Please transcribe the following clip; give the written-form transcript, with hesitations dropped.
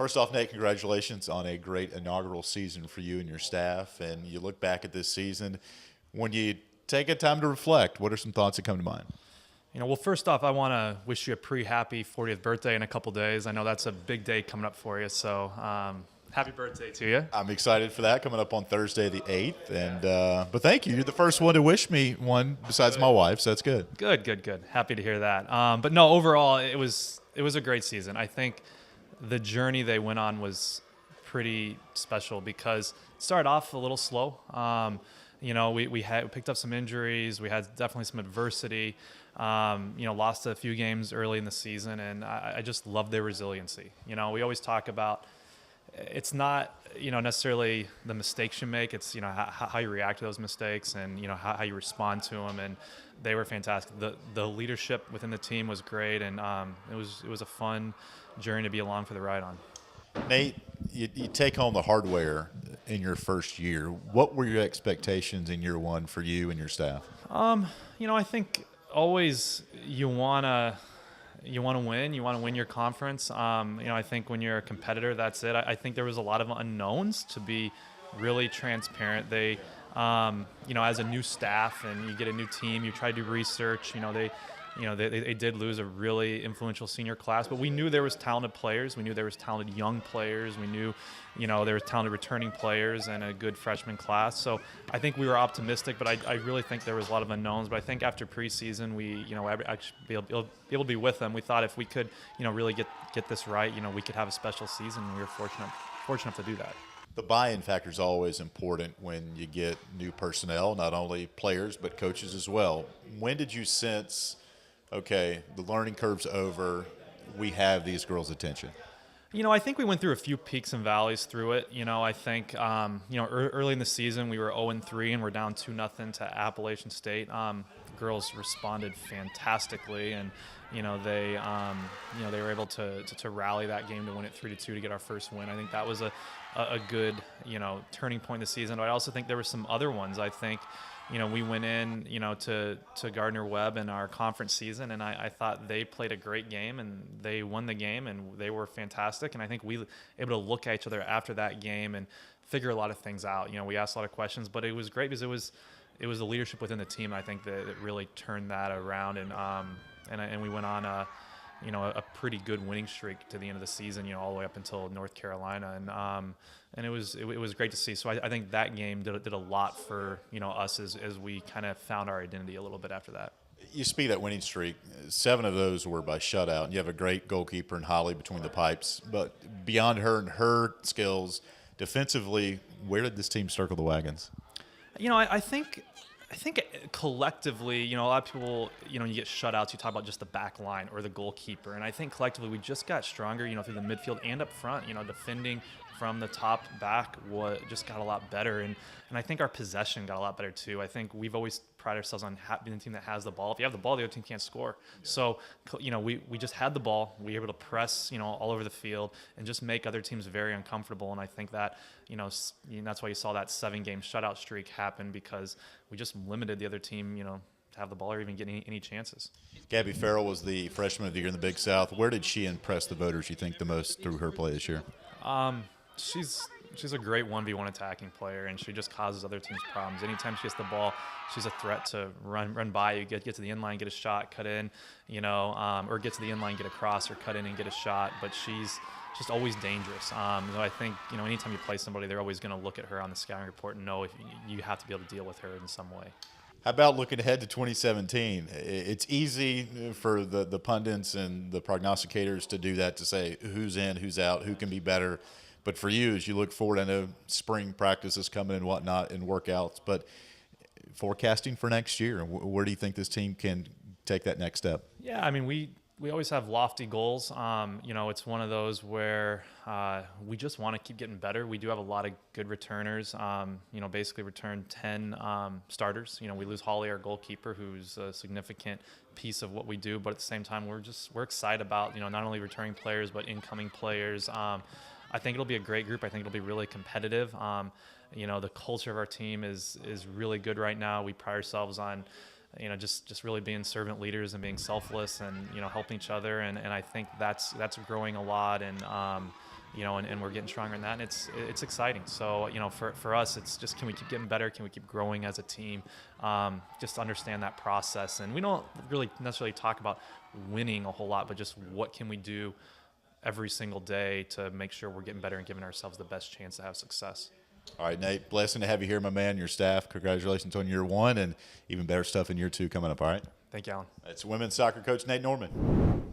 First off, Nate, congratulations on a great inaugural season for you and your staff. And you look back at this season, when you take a time to reflect, what are some thoughts that come to mind? Well, first off, I want to wish you a pre-happy 40th birthday in a couple days. I know that's a big day coming up for you, so happy birthday to you. I'm excited for that, coming up on Thursday the 8th. And but thank you. You're the first one to wish me one besides my wife, so that's good. Good. Happy to hear that. But no, overall, it was a great season. I think the journey they went on was pretty special because it started off a little slow. We picked up some injuries. We had definitely some adversity. Lost a few games early in the season, and I just love their resiliency. We always talk about it's not necessarily the mistakes you make. It's how you react to those mistakes and how you respond to them. And they were fantastic. The leadership within the team was great, and it was a fun journey to be along for the ride on. Nate, you take home the hardware in your first year. What were your expectations in year one for you and your staff? I think always you wanna win. You want to win your conference. I think when you're a competitor, that's it. I think there was a lot of unknowns, to be really transparent. They, as a new staff and you get a new team, you try to do research. They did lose a really influential senior class, but we knew there was talented players. We knew there was talented young players. We knew, there was talented returning players and a good freshman class. So I think we were optimistic, but I really think there was a lot of unknowns. But I think after preseason, we, actually be able to be with them. We thought if we could, really get this right, we could have a special season. And we were fortunate enough to do that. The buy-in factor is always important when you get new personnel, not only players but coaches as well. When did you sense, okay, the learning curve's over, we have these girls' attention? I think we went through a few peaks and valleys through it. I think, early in the season we were 0-3 and we're down 2-0 to Appalachian State. Girls responded fantastically, and they were able to rally that game to win it 3-2 to get our first win. I think that was a good turning point in the season. But I also think there were some other ones. I think we went in, to Gardner-Webb in our conference season, and I thought they played a great game, and they won the game, and they were fantastic. And I think we were able to look at each other after that game and figure a lot of things out. We asked a lot of questions, but it was great because it was the leadership within the team, I think, that really turned that around. And we went on a pretty good winning streak to the end of the season, all the way up until North Carolina. And it was great to see. So I think that game did a lot for us as we kind of found our identity a little bit after that. You speak that winning streak. 7 of those were by shutout. And you have a great goalkeeper in Holly between the pipes. But beyond her and her skills, defensively, where did this team circle the wagons? I think collectively, a lot of people, you get shutouts, you talk about just the back line or the goalkeeper. And I think collectively we just got stronger, through the midfield and up front, defending from the top back just got a lot better. And I think our possession got a lot better too. I think we've always prided ourselves on being the team that has the ball. If you have the ball, the other team can't score. Yeah. So, we just had the ball. We were able to press, all over the field and just make other teams very uncomfortable. And I think that, that's why you saw that 7-game shutout streak happen, because we just limited the other team, to have the ball or even get any chances. Gabby Farrell was the freshman of the year in the Big South. Where did she impress the voters, you think, the most through her play this year? She's a great 1v1 attacking player, and she just causes other teams problems. Anytime she gets the ball, she's a threat to run by you, get to the inline, get a shot, cut in, or get to the inline, get a cross, or cut in and get a shot. But she's just always dangerous. So I think anytime you play somebody, they're always going to look at her on the scouting report and know if you have to be able to deal with her in some way. How about looking ahead to 2017? It's easy for the pundits and the prognosticators to do that, to say who's in, who's out, who can be better. But for you, as you look forward, I know spring practices coming and whatnot and workouts, but forecasting for next year, where do you think this team can take that next step? Yeah, we always have lofty goals. It's one of those where we just want to keep getting better. We do have a lot of good returners. Basically return 10 starters. We lose Holly, our goalkeeper, who's a significant piece of what we do. But at the same time, we're excited about not only returning players but incoming players. I think it'll be a great group. I think it'll be really competitive. The culture of our team is really good right now. We pride ourselves on just really being servant leaders and being selfless and helping each other, and I think that's growing a lot. And and we're getting stronger in that, and it's exciting. So, for us, it's just, can we keep getting better? Can we keep growing as a team? Just understand that process. And we don't really necessarily talk about winning a whole lot, but just what can we do every single day to make sure we're getting better and giving ourselves the best chance to have success. All right, Nate, blessing to have you here, my man, your staff. Congratulations on year 1 and even better stuff in year 2 coming up, all right? Thank you, Alan. That's women's soccer coach Nate Norman.